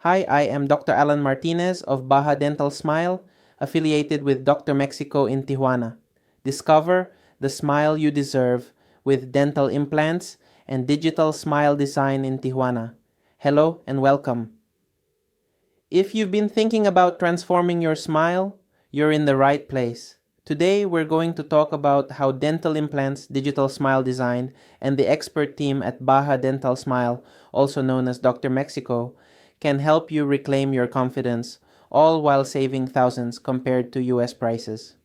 Hi, I am Dr. Alan Martinez of Baja Dental Smile, affiliated with Dr. Mexico in Tijuana. Discover the smile you deserve with dental implants and digital smile design in Tijuana. Hello and welcome. If you've been thinking about transforming your smile, you're in the right place. Today, we're going to talk about how dental implants, digital smile design, and the expert team at Baja Dental Smile, also known as Dr. Mexico, can help you reclaim your confidence, all while saving thousands compared to US prices.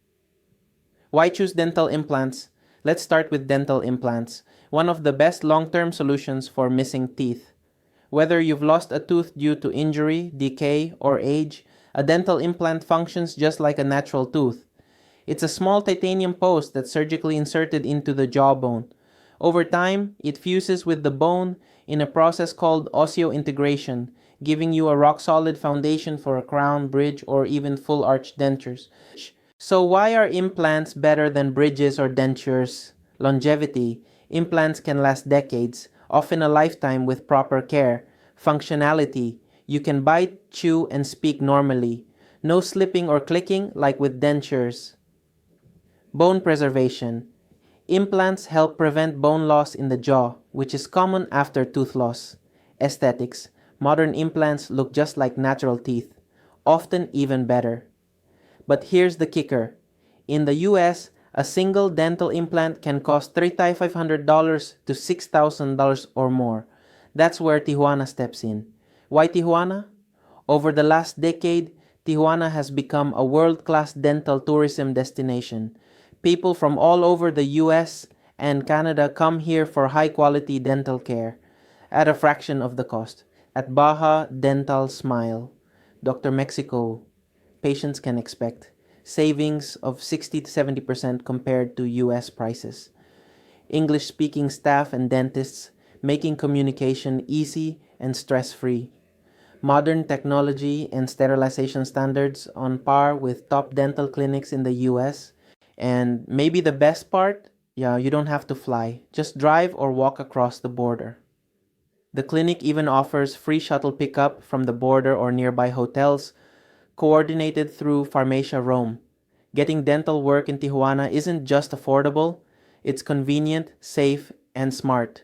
Why choose dental implants? Let's start with dental implants, one of the best long-term solutions for missing teeth. Whether you've lost a tooth due to injury, decay, or age, a dental implant functions just like a natural tooth. It's a small titanium post that's surgically inserted into the jawbone. Over time, it fuses with the bone in a process called osseointegration, giving you a rock-solid foundation for a crown, bridge, or even full-arch dentures. So why are implants better than bridges or dentures? Longevity. Implants can last decades, often a lifetime with proper care. Functionality. You can bite, chew, and speak normally. No slipping or clicking like with dentures. Bone preservation. Implants help prevent bone loss in the jaw, which is common after tooth loss. Aesthetics. Modern implants look just like natural teeth, often even better. But here's the kicker. In the US, a single dental implant can cost $3,500 to $6,000 or more. That's where Tijuana steps in. Why Tijuana? Over the last decade, Tijuana has become a world-class dental tourism destination. People from all over the US and Canada come here for high-quality dental care at a fraction of the cost. At Baja Dental Smile, Dr. Mexico, patients can expect savings of 60 to 70% compared to US prices. English-speaking staff and dentists making communication easy and stress-free. Modern technology and sterilization standards on par with top dental clinics in the US. And maybe the best part, you don't have to fly. Just drive or walk across the border. The clinic even offers free shuttle pickup from the border or nearby hotels, coordinated through Farmacia Rome. Getting dental work in Tijuana isn't just affordable, it's convenient, safe, and smart.